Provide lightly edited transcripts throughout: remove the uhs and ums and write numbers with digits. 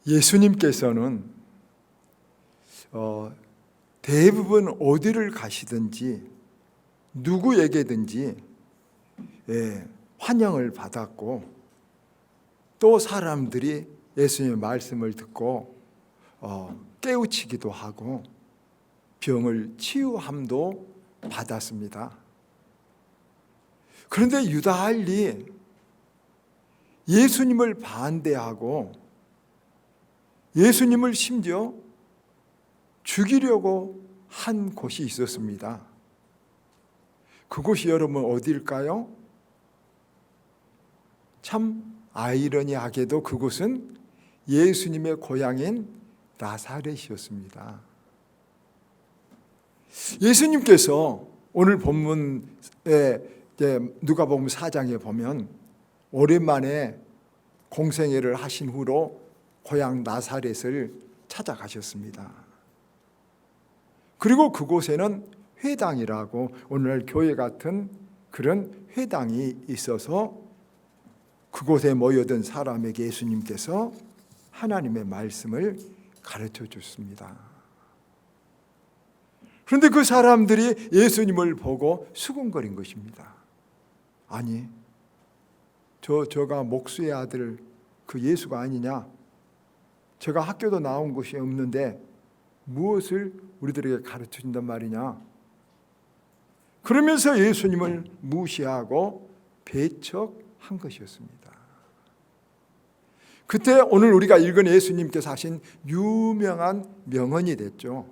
예수님께서는 대부분 어디를 가시든지 누구에게든지 환영을 받았고, 또 사람들이 예수님의 말씀을 듣고 깨우치기도 하고 병을 치유함도 받았습니다. 그런데 유달리 예수님을 반대하고 예수님을 심지어 죽이려고 한 곳이 있었습니다. 그곳이 여러분 어디일까요? 참 아이러니하게도 그곳은 예수님의 고향인 나사렛이었습니다. 예수님께서 오늘 본문에 누가복음 4장에 보면 오랜만에 공생애를 하신 후로 고향 나사렛을 찾아가셨습니다. 그리고 그곳에는 회당이라고 오늘날 교회 같은 그런 회당이 있어서 그곳에 모여든 사람에게 예수님께서 하나님의 말씀을 가르쳐 줬습니다. 그런데 그 사람들이 예수님을 보고 수군거린 것입니다. 아니, 저가 목수의 아들 그 예수가 아니냐? 제가 학교도 나온 곳이 없는데 무엇을 우리들에게 가르쳐 준단 말이냐? 그러면서 예수님을 무시하고 배척한 것이었습니다. 그때 오늘 우리가 읽은 예수님께서 하신 유명한 명언이 됐죠.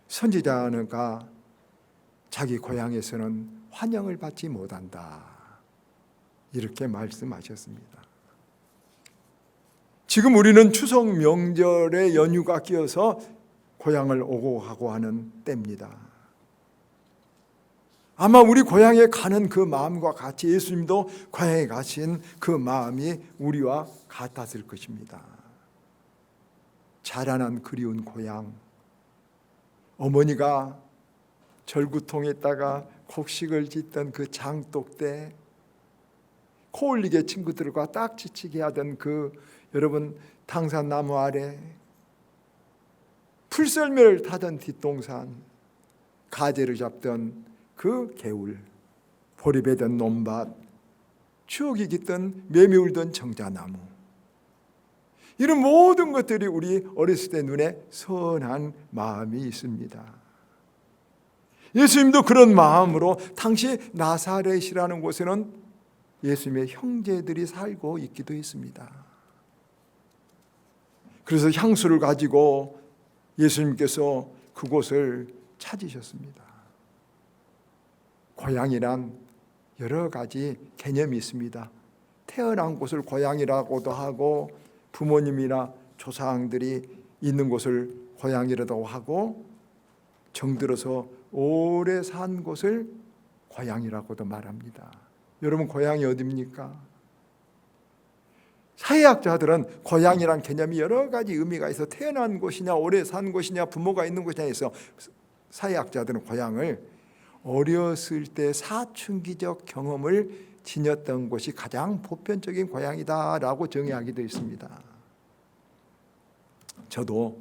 선지자가 자기 고향에서는 환영을 받지 못한다, 이렇게 말씀하셨습니다. 지금 우리는 추석 명절의 연휴가 끼어서 고향을 오고 가고 하는 때입니다. 아마 우리 고향에 가는 그 마음과 같이 예수님도 고향에 가신 그 마음이 우리와 같았을 것입니다. 자라난 그리운 고향, 어머니가 절구통에다가 곡식을 짓던 그 장독대, 코 올리게 친구들과 딱지치기 하던 그 여러분 당산나무 아래, 풀썰매를 타던 뒷동산, 가재를 잡던 그 개울, 보리 베던 논밭, 추억이 깃던 매미 울던 정자나무, 이런 모든 것들이 우리 어렸을 때 눈에 선한 마음이 있습니다. 예수님도 그런 마음으로 당시 나사렛이라는 곳에는 예수님의 형제들이 살고 있기도 했습니다. 그래서 향수를 가지고 예수님께서 그곳을 찾으셨습니다. 고향이란 여러 가지 개념이 있습니다. 태어난 곳을 고향이라고도 하고, 부모님이나 조상들이 있는 곳을 고향이라고 하고, 정들어서 오래 산 곳을 고향이라고도 말합니다. 여러분, 고향이 어디입니까? 사회학자들은 고향이란 개념이 여러 가지 의미가 있어 태어난 곳이냐, 오래 산 곳이냐, 부모가 있는 곳이냐 해서 사회학자들은 고향을 어렸을 때 사춘기적 경험을 지녔던 곳이 가장 보편적인 고향이다라고 정의하기도 있습니다. 저도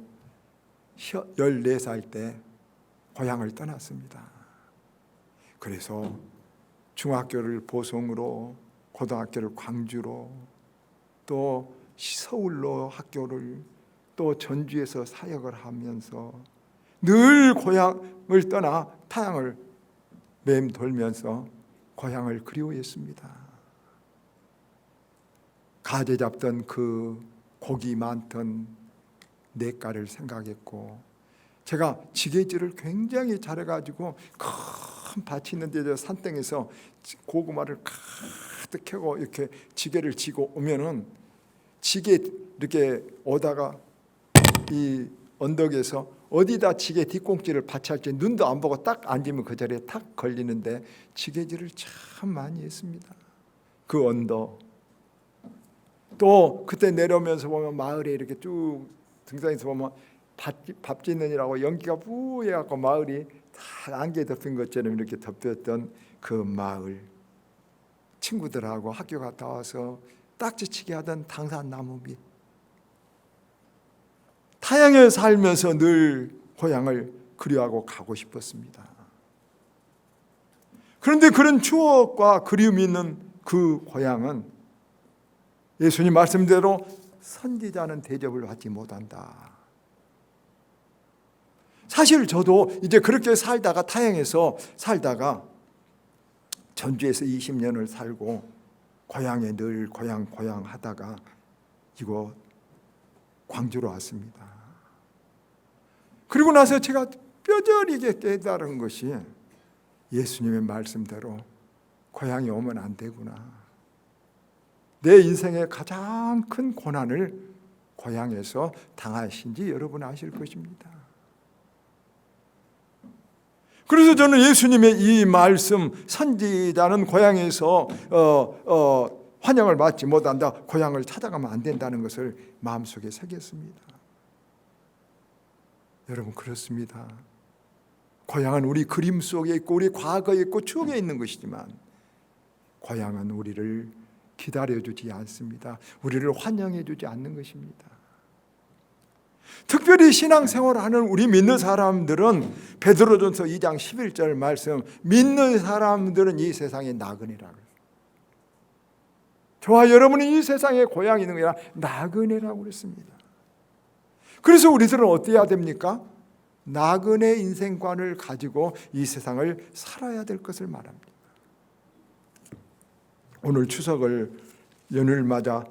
14살 때 고향을 떠났습니다. 그래서 중학교를 보성으로, 고등학교를 광주로, 또 서울로 학교를, 또 전주에서 사역을 하면서 늘 고향을 떠나 타향을 맴돌면서 고향을 그리워했습니다. 가재 잡던 그 고기 많던 냇가를 생각했고, 제가 지게질을 굉장히 잘해가지고 큰 밭이 있는데 저 산땡에서 고구마를 가득 캐고 이렇게 지게를 지고 오면은 지게 이렇게 오다가 이 언덕에서 어디다 지게 뒷꽁지를 받칠지 눈도 안 보고 딱 앉으면 그 자리에 탁 걸리는데 지게질을 참 많이 했습니다. 그 언덕, 또 그때 내려오면서 보면 마을에 이렇게 쭉 등산해서 보면 밥 짓느니라고 연기가 뿌해갖고 마을이 다 안개 덮인 것처럼 이렇게 덮였던 그 마을, 친구들하고 학교 갔다 와서 딱지치기 하던 당산나무 밑, 타향에 살면서 늘 고향을 그리워하고 가고 싶었습니다. 그런데 그런 추억과 그리움이 있는 그 고향은 예수님 말씀대로 선지자는 대접을 받지 못한다. 사실 저도 이제 그렇게 살다가 타향에서 살다가 전주에서 20년을 살고 고향에 늘 고향 하다가 이곳 광주로 왔습니다. 그리고 나서 제가 뼈저리게 깨달은 것이 예수님의 말씀대로 고향에 오면 안 되구나. 내 인생의 가장 큰 고난을 고향에서 당하신지 여러분 아실 것입니다. 그래서 저는 예수님의 이 말씀, 선지자는 고향에서 환영을 받지 못한다, 고향을 찾아가면 안 된다는 것을 마음속에 새겼습니다. 여러분, 그렇습니다. 고향은 우리 그림 속에 있고 우리 과거에 있고 추억에 있는 것이지만 고향은 우리를 기다려주지 않습니다. 우리를 환영해주지 않는 것입니다. 특별히 신앙생활하는 우리 믿는 사람들은 베드로전서 2장 11절 말씀, 믿는 사람들은 이 세상의 나그네라고 그랬어요. 저와 여러분이 이 세상에 고향이 있는 게 아니라 나그네라고 그랬습니다. 그래서 우리들은 어때야 됩니까? 나그네 인생관을 가지고 이 세상을 살아야 될 것을 말합니다. 오늘 추석을 연휴를 맞아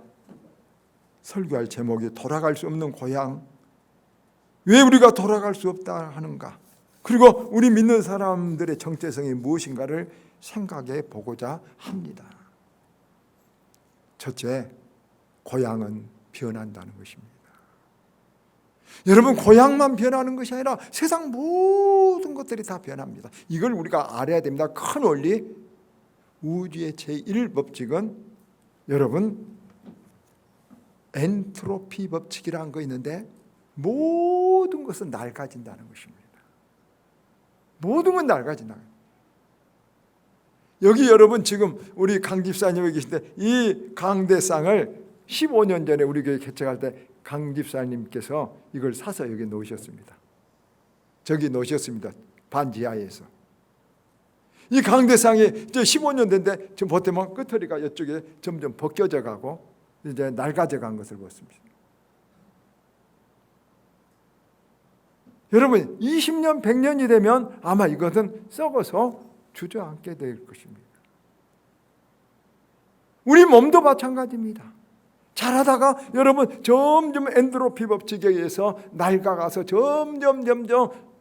설교할 제목이 돌아갈 수 없는 고향, 왜 우리가 돌아갈 수 없다 하는가, 그리고 우리 믿는 사람들의 정체성이 무엇인가를 생각해 보고자 합니다. 첫째, 고향은 변한다는 것입니다. 여러분, 고향만 변하는 것이 아니라 세상 모든 것들이 다 변합니다. 이걸 우리가 알아야 됩니다. 큰 원리, 우주의 제1법칙은 여러분 엔트로피 법칙이라는 거 있는데 모든 것은 낡아진다는 것입니다. 모든 건 낡아진다. 여기 여러분 지금 우리 강 집사님이 계신데 이 강대상을 15년 전에 우리 교회 개척할 때 강 집사님께서 이걸 사서 여기 놓으셨습니다. 저기 놓으셨습니다. 반지하에서. 이 강대상이 이제 15년 된데 지금 보태면 끄트리가 이쪽에 점점 벗겨져 가고 이제 낡아져 간 것을 봤습니다. 여러분, 20년, 100년이 되면 아마 이것은 썩어서 주저앉게 될 것입니다. 우리 몸도 마찬가지입니다. 자라다가 여러분 점점 엔트로피 법칙에 의해서 낡아가서 점점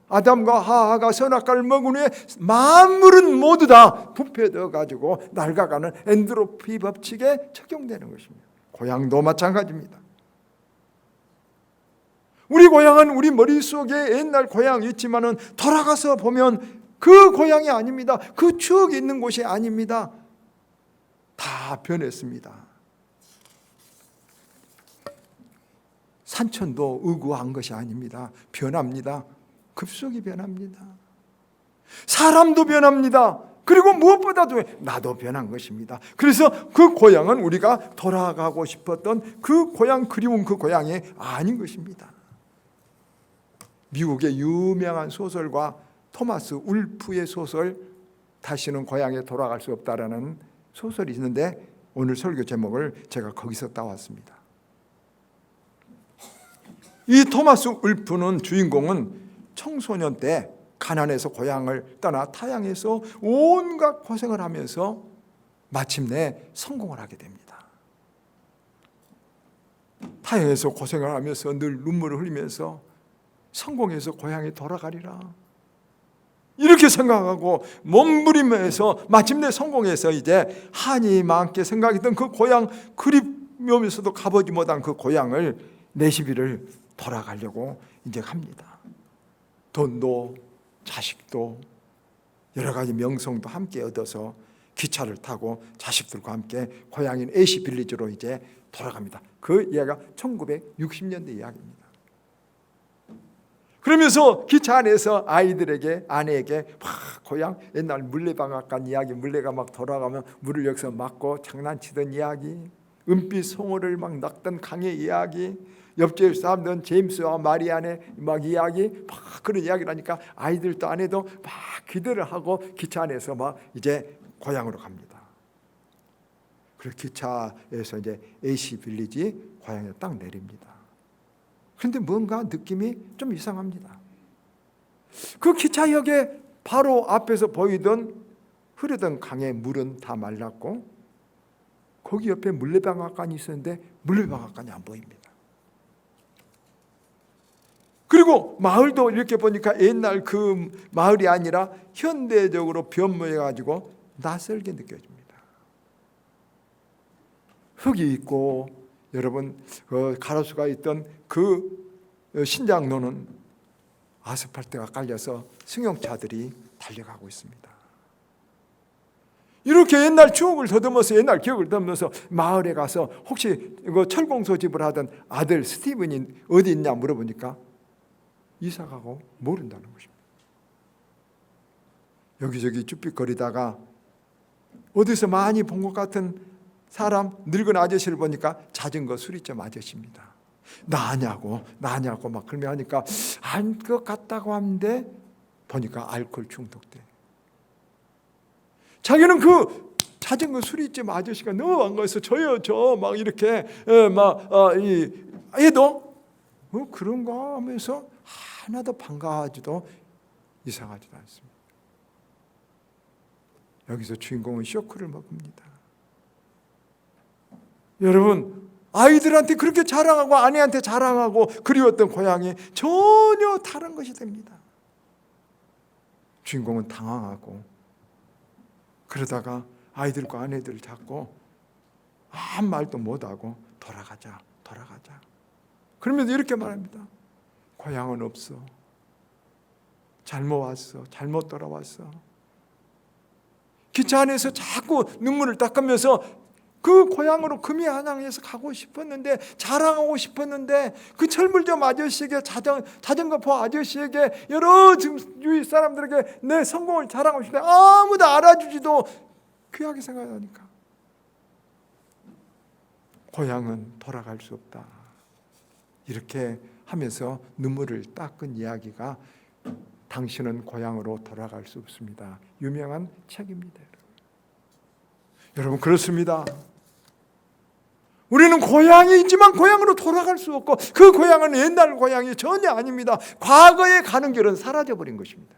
아담과 하하가 선악과를 먹은 후에 만물은 모두 다 부패되어 가지고 낡아가는 엔트로피 법칙에 적용되는 것입니다. 고향도 마찬가지입니다. 우리 고향은 우리 머릿속에 옛날 고향이 있지만은 돌아가서 보면 그 고향이 아닙니다. 그 추억이 있는 곳이 아닙니다. 다 변했습니다. 산천도 의구한 것이 아닙니다. 변합니다. 급속히 변합니다. 사람도 변합니다. 그리고 무엇보다도 나도 변한 것입니다. 그래서 그 고향은 우리가 돌아가고 싶었던 그 고향, 그리운 그 고향이 아닌 것입니다. 미국의 유명한 소설가 토마스 울프의 소설 다시는 고향에 돌아갈 수 없다라는 소설이 있는데 오늘 설교 제목을 제가 거기서 따왔습니다. 이 토마스 울프는 주인공은 청소년 때 가난해서 고향을 떠나 타향에서 온갖 고생을 하면서 마침내 성공을 하게 됩니다. 타향에서 고생을 하면서 늘 눈물을 흘리면서 성공해서 고향에 돌아가리라 이렇게 생각하고 몸부림해서 마침내 성공해서 이제 한이 많게 생각했던 그 고향, 그리우면서도 가보지 못한 그 고향을 내시비를 돌아가려고 이제 합니다. 돈도 자식도 여러 가지 명성도 함께 얻어서 기차를 타고 자식들과 함께 고향인 에시 빌리지로 이제 돌아갑니다. 그 이야기가 1960년대 이야기입니다. 그러면서 기차 안에서 아이들에게, 아내에게 막 고향 옛날 물레방앗 간 이야기, 물레가 막 돌아가면 물을 여기서 막고 장난치던 이야기, 은빛 송어를 막 낚던 강의 이야기, 옆집 사람들은 제임스와 마리안의 막 이야기, 막 그런 이야기를 하니까 아이들도 안 해도 막 기대를 하고 기차 안에서 막 이제 고향으로 갑니다. 그리고 기차에서 이제 AC 빌리지 고향에 딱 내립니다. 그런데 뭔가 느낌이 좀 이상합니다. 그 기차역에 바로 앞에서 보이던 흐르던 강의 물은 다 말랐고 거기 옆에 물레방앗간이 있었는데 물레방앗간이 안 보입니다. 그리고 마을도 이렇게 보니까 옛날 그 마을이 아니라 현대적으로 변모해가지고 낯설게 느껴집니다. 흙이 있고 여러분 가로수가 있던 그 신장로는 아스팔트가 깔려서 승용차들이 달려가고 있습니다. 이렇게 옛날 추억을 더듬어서 옛날 기억을 더듬어서 마을에 가서 혹시 철공 소집을 하던 아들 스티븐이 어디 있냐 물어보니까 이사가고 모른다는 것입니다. 여기저기 쭈삣거리다가 어디서 많이 본 것 같은 사람 늙은 아저씨를 보니까 자전거 수리점 아저씨입니다. 나냐고 막 그러면 하니까 안 것 같다고 하는데 보니까 알코올 중독돼. 자기는 그 자전거 수리점 아저씨가 너무 반가워서 저요 저 막 이렇게 얘도 그런가 하면서 하나도 반가워하지도 이상하지도 않습니다. 여기서 주인공은 쇼크를 먹습니다. 여러분 아이들한테 그렇게 자랑하고 아내한테 자랑하고 그리웠던 고향이 전혀 다른 것이 됩니다. 주인공은 당황하고 그러다가 아이들과 아내들을 잡고 아무 말도 못하고 돌아가자. 그러면서 이렇게 말합니다. 고향은 없어. 잘못 왔어. 잘못 돌아왔어. 기차 안에서 자꾸 눈물을 닦으면서 그 고향으로 금이한양에서 가고 싶었는데 자랑하고 싶었는데 그 철물점 아저씨에게 자전거포 아저씨에게 여러 지금 유이 사람들에게 내 성공을 자랑하고 싶은데 아무도 알아주지도 귀하게 생각하니까 고향은 돌아갈 수 없다. 이렇게 하면서 눈물을 닦은 이야기가 당신은 고향으로 돌아갈 수 없습니다. 유명한 책입니다. 여러분 그렇습니다. 우리는 고향이 있지만 고향으로 돌아갈 수 없고 그 고향은 옛날 고향이 전혀 아닙니다. 과거에 가는 길은 사라져버린 것입니다.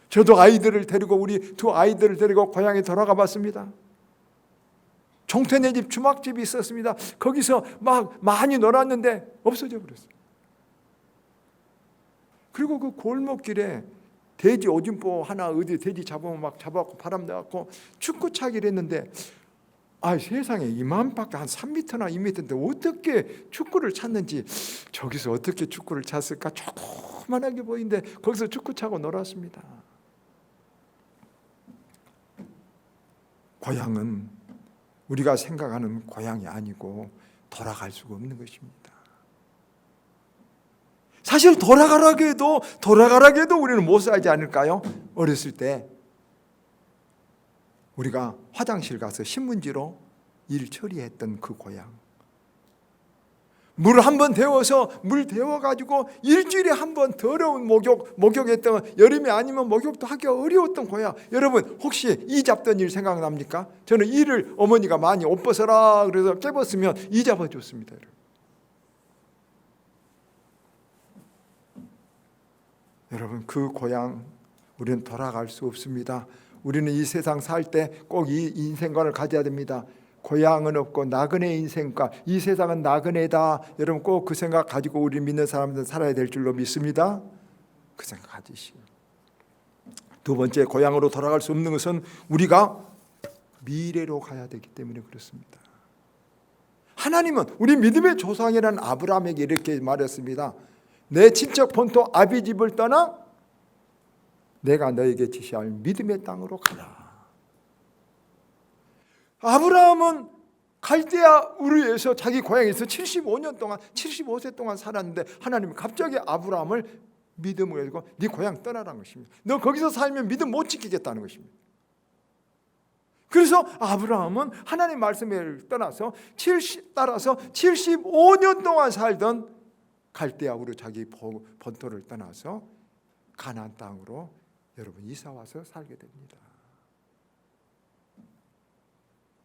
저도 아이들을 데리고 우리 두 아이들을 데리고 고향에 돌아가 봤습니다. 종태네 집 주막집이 있었습니다. 거기서 막 많이 놀았는데 없어져 버렸어요. 그리고 그 골목길에 돼지 오줌포 하나 어디 돼지 잡으면 막 잡아갖고 바람 나갖고 축구 차기를 했는데 세상에 이만밖에 한 3m나 2m인데 어떻게 축구를 찼는지 저기서 어떻게 축구를 찼을까 조그만하게 보이는데 거기서 축구 차고 놀았습니다. 고향은 우리가 생각하는 고향이 아니고 돌아갈 수가 없는 것입니다. 사실 돌아가라고 해도 우리는 못 살지 않을까요? 어렸을 때 우리가 화장실 가서 신문지로 일 처리했던 그 고향, 물 한 번 데워서 물 데워가지고 일주일에 한 번 더러운 목욕했던 여름이 아니면 목욕도 하기가 어려웠던 고향. 여러분 혹시 이 잡던 일 생각납니까? 저는 이를 어머니가 많이 옷 벗어라 그래서 깨벗으면 이 잡아줬습니다. 여러분 그 고향 우리는 돌아갈 수 없습니다. 우리는 이 세상 살 때 꼭 이 인생관을 가져야 됩니다. 고향은 없고 나그네 인생과 이 세상은 나그네다. 여러분 꼭 그 생각 가지고 우리 믿는 사람들은 살아야 될 줄로 믿습니다. 그 생각 가지시고 두 번째 고향으로 돌아갈 수 없는 것은 우리가 미래로 가야 되기 때문에 그렇습니다. 하나님은 우리 믿음의 조상이라는 아브라함에게 이렇게 말했습니다. 내 친척 본토 아비 집을 떠나 내가 너에게 지시할 믿음의 땅으로 가라. 아브라함은 갈대아 우르에서 자기 고향에서 75세 동안 살았는데 하나님이 갑자기 아브라함을 믿음으로 해서 네 고향 떠나라는 것입니다. 너 거기서 살면 믿음 못 지키겠다는 것입니다. 그래서 아브라함은 하나님 말씀을 따라서 75년 동안 살던 갈대아우로 자기 본토를 떠나서 가나안 땅으로 여러분 이사 와서 살게 됩니다.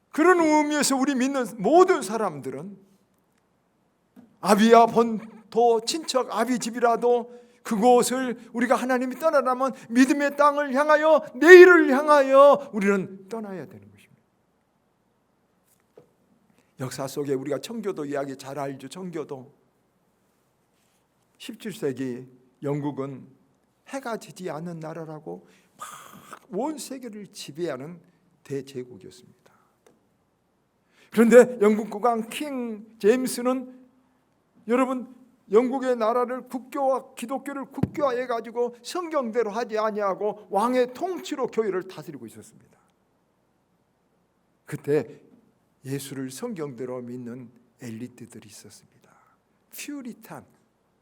그런 의미에서 우리 믿는 모든 사람들은 아비야 본토 친척 아비 집이라도 그곳을 우리가 하나님이 떠나라면 믿음의 땅을 향하여 내일을 향하여 우리는 떠나야 되는 것입니다. 역사 속에 우리가 청교도 이야기 잘 알죠. 청교도 17세기 영국은 해가 지지 않는 나라라고 막 온 세계를 지배하는 대제국이었습니다. 그런데 영국 국왕 킹 제임스는 여러분 영국의 나라를 국교와 기독교를 국교화해 가지고 성경대로 하지 아니하고 왕의 통치로 교회를 다스리고 있었습니다. 그때 예수를 성경대로 믿는 엘리트들이 있었습니다. 퓨리탄,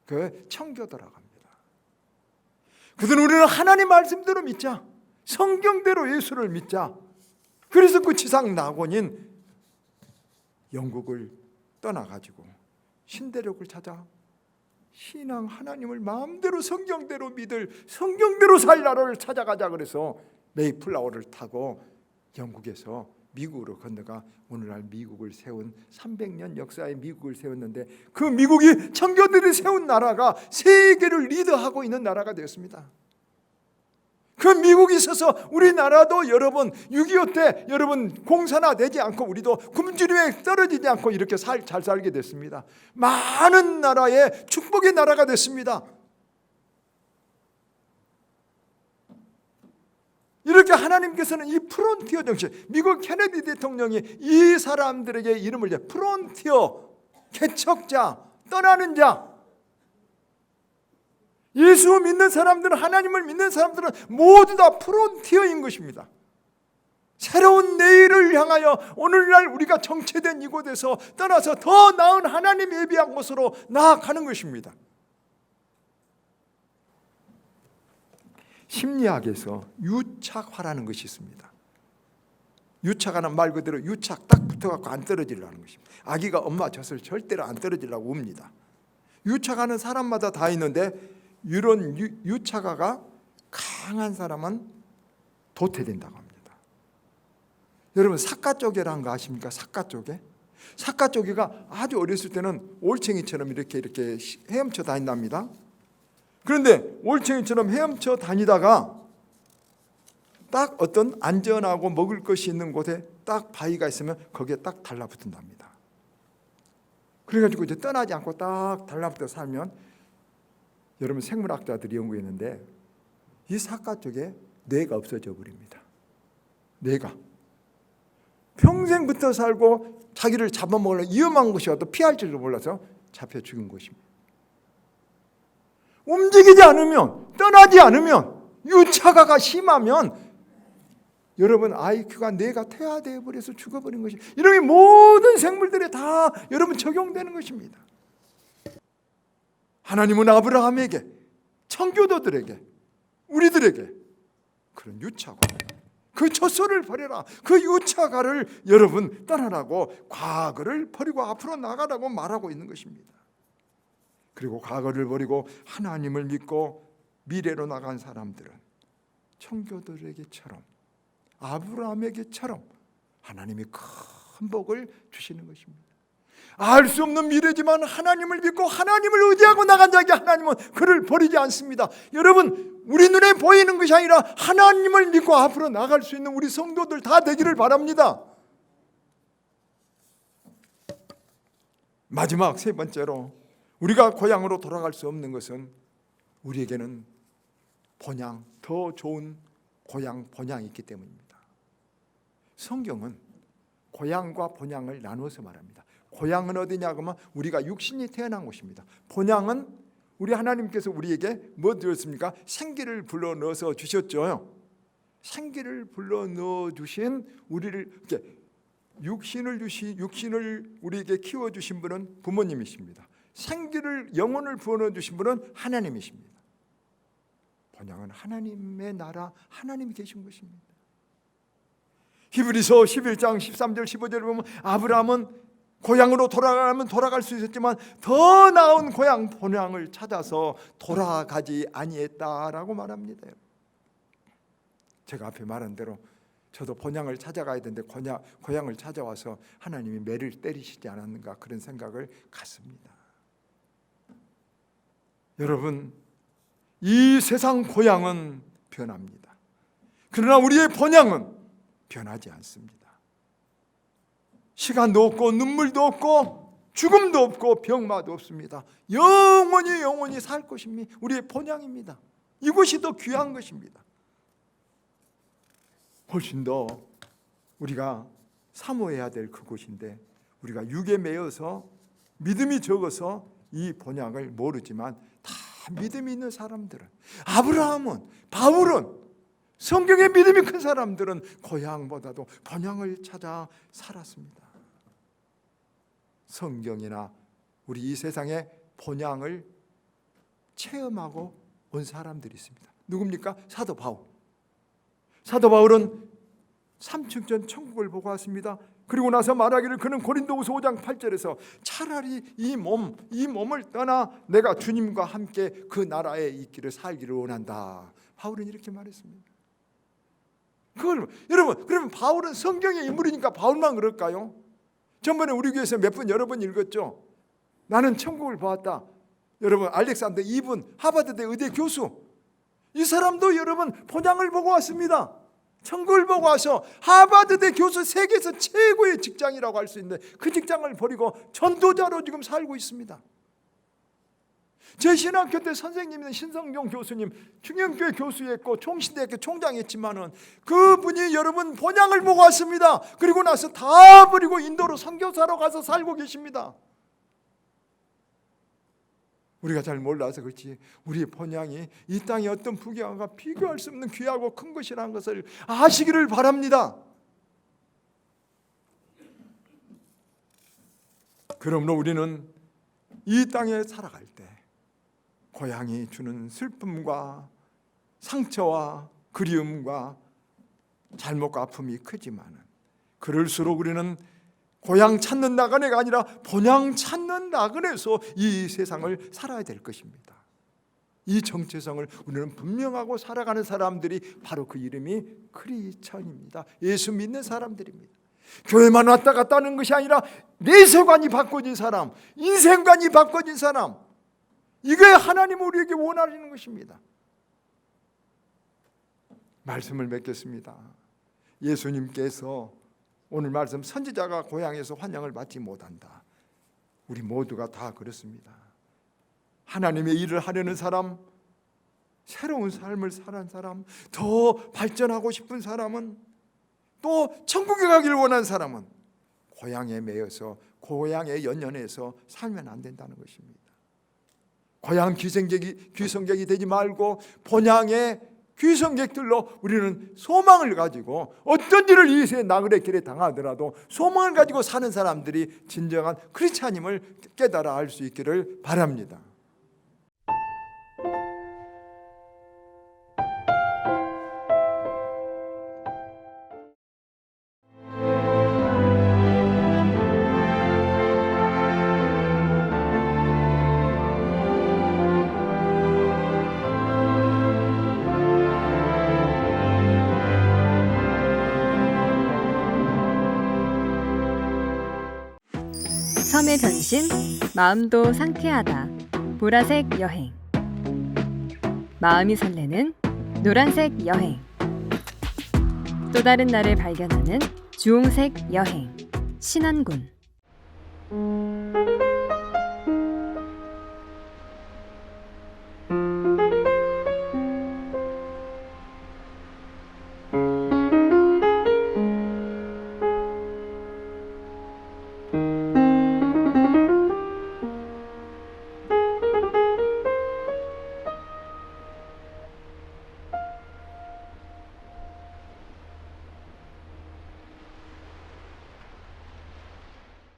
그 청교도라고 합니다. 그들은 우리는 하나님 말씀대로 믿자, 성경대로 예수를 믿자. 그래서 그 지상 낙원인 영국을 떠나가지고 신대륙을 찾아 신앙 하나님을 마음대로 성경대로 믿을 성경대로 살 나라를 찾아가자. 그래서 메이플라워를 타고 영국에서 미국으로 건너가 오늘날 미국을 세운 300년 역사의 미국을 세웠는데 그 미국이 청교도들이 세운 나라가 세계를 리드하고 있는 나라가 되었습니다. 그 미국이 있어서 우리나라도 여러분 6.25 때 여러분 공산화되지 않고 우리도 굶주림에 떨어지지 않고 이렇게 잘 살게 됐습니다. 많은 나라의 축복의 나라가 됐습니다. 이렇게 하나님께서는 이 프론티어 정신, 미국 케네디 대통령이 이 사람들에게 이름을 프론티어, 개척자, 떠나는 자. 예수 믿는 사람들은, 하나님을 믿는 사람들은 모두 다 프론티어인 것입니다. 새로운 내일을 향하여 오늘날 우리가 정체된 이곳에서 떠나서 더 나은 하나님 예비한 곳으로 나아가는 것입니다. 심리학에서 유착화라는 것이 있습니다. 유착하는 말 그대로 유착 딱 붙어갖고 안 떨어지려는 것입니다. 아기가 엄마 젖을 절대로 안 떨어지려고 웁니다. 유착하는 사람마다 다 있는데 이런 유착화가 강한 사람은 도태된다고 합니다. 여러분 삿갓조개라는 거 아십니까? 삿갓조개? 삿갓조개가 아주 어렸을 때는 올챙이처럼 이렇게 헤엄쳐 다닌답니다. 그런데 올챙이처럼 헤엄쳐 다니다가 딱 어떤 안전하고 먹을 것이 있는 곳에 딱 바위가 있으면 거기에 딱 달라붙는답니다. 그래가지고 이제 떠나지 않고 딱 달라붙어 살면 여러분 생물학자들이 연구했는데 이 삿갓조개 뇌가 없어져 버립니다. 뇌가 평생 붙어 살고 자기를 잡아먹으려 위험한 것이어도 피할 줄도 몰라서 잡혀 죽은 것입니다. 움직이지 않으면, 떠나지 않으면, 유착화가 심하면 여러분 IQ가 뇌가 퇴화되어 버려서 죽어버린 것이 이런 모든 생물들에 다 여러분 적용되는 것입니다. 하나님은 아브라함에게, 청교도들에게, 우리들에게 그런 유착화, 그 젖소를 버려라, 그 유착화를 여러분 떠나라고 과거를 버리고 앞으로 나가라고 말하고 있는 것입니다. 그리고 과거를 버리고 하나님을 믿고 미래로 나간 사람들은 청교도에게처럼 아브라함에게처럼 하나님이 큰 복을 주시는 것입니다. 알 수 없는 미래지만 하나님을 믿고 하나님을 의지하고 나간 자에게 하나님은 그를 버리지 않습니다. 여러분 우리 눈에 보이는 것이 아니라 하나님을 믿고 앞으로 나갈 수 있는 우리 성도들 다 되기를 바랍니다. 마지막 세 번째로 우리가 고향으로 돌아갈 수 없는 것은 우리에게는 본향, 더 좋은 고향, 본향이 있기 때문입니다. 성경은 고향과 본향을 나누어서 말합니다. 고향은 어디냐 그러면 우리가 육신이 태어난 곳입니다. 본향은 우리 하나님께서 우리에게 뭐 드렸습니까? 생기를 불러 넣어서 주셨죠. 생기를 불러 넣어 주신 우리를 이렇게 육신을 우리에게 키워 주신 분은 부모님이십니다. 생기를 영혼을 부어 주신 분은 하나님이십니다. 본향은 하나님의 나라, 하나님이 계신 것입니다. 히브리서 11장 13절 15절을 보면 아브라함은 고향으로 돌아가면 돌아갈 수 있었지만 더 나은 고향 본향을 찾아서 돌아가지 아니했다라고 말합니다. 제가 앞에 말한 대로 저도 본향을 찾아가야 되는데 고향을 찾아와서 하나님이 매를 때리시지 않았는가 그런 생각을 갖습니다. 여러분, 이 세상 고향은 변합니다. 그러나 우리의 본향은 변하지 않습니다. 시간도 없고 눈물도 없고 죽음도 없고 병마도 없습니다. 영원히 살 것입니다. 우리의 본향입니다. 이것이 더 귀한 것입니다. 훨씬 더 우리가 사모해야 될 그곳인데 우리가 육에 매여서 믿음이 적어서 이 본향을 모르지만 다 믿음이 있는 사람들은, 아브라함은, 바울은, 성경에 믿음이 큰 사람들은 고향보다도 본향을 찾아 살았습니다. 성경이나 우리 이 세상의 본향을 체험하고 온 사람들이 있습니다. 누굽니까? 사도 바울. 사도 바울은 3층 전 천국을 보고 왔습니다. 그리고 나서 말하기를 그는 고린도후서 5장 8절에서 차라리 이 몸을 떠나 내가 주님과 함께 그 나라에 있기를 살기를 원한다. 바울은 이렇게 말했습니다. 여러분, 그러면 바울은 성경의 인물이니까 바울만 그럴까요? 전번에 우리 교회에서 몇 번 여러 번 읽었죠. 나는 천국을 보았다. 여러분, 알렉산더 이분 하버드대 의대 교수, 이 사람도 여러분 본향을 보고 왔습니다. 천국을 보고 와서 하버드대 교수, 세계에서 최고의 직장이라고 할 수 있는데 그 직장을 버리고 전도자로 지금 살고 있습니다. 제 신학교 때 선생님은 신성종 교수님, 충영교회 교수였고 총신대학교 총장했지만은 그분이 여러분 본향을 보고 왔습니다. 그리고 나서 다 버리고 인도로 선교사로 가서 살고 계십니다. 우리가 잘 몰라서 그렇지 우리의 본향이 이 땅의 어떤 부귀함과 비교할 수 없는 귀하고 큰 것이라는 것을 아시기를 바랍니다. 그러므로 우리는 이 땅에 살아갈 때 고향이 주는 슬픔과 상처와 그리움과 잘못과 아픔이 크지만은 그럴수록 우리는 고향 찾는 나그네가 아니라 본향 찾는 나그네에서 이 세상을 살아야 될 것입니다. 이 정체성을 우리는 분명하고 살아가는 사람들이 바로 그 이름이 크리스천입니다. 예수 믿는 사람들입니다. 교회만 왔다 갔다 하는 것이 아니라 내세관이 바꿔진 사람, 인생관이 바꿔진 사람, 이게 하나님 우리에게 원하시는 것입니다. 말씀을 맺겠습니다. 예수님께서 오늘 말씀 선지자가 고향에서 환영을 받지 못한다. 우리 모두가 다 그렇습니다. 하나님의 일을 하려는 사람, 새로운 삶을 사는 사람, 더 발전하고 싶은 사람은, 또 천국에 가기를 원하는 사람은 고향에 매여서 고향에 연연해서 살면 안 된다는 것입니다. 고향 귀성객이 되지 말고 본향의 귀성객들로 우리는 소망을 가지고 어떤 일을 이 세 나그네 길에 당하더라도 소망을 가지고 사는 사람들이 진정한 크리스찬임을 깨달아 알 수 있기를 바랍니다. 섬의 전신, 마음도 상쾌하다. 보라색 여행. 마음이 설레는 노란색 여행. 또 다른 나를 발견하는 주홍색 여행. 신안군.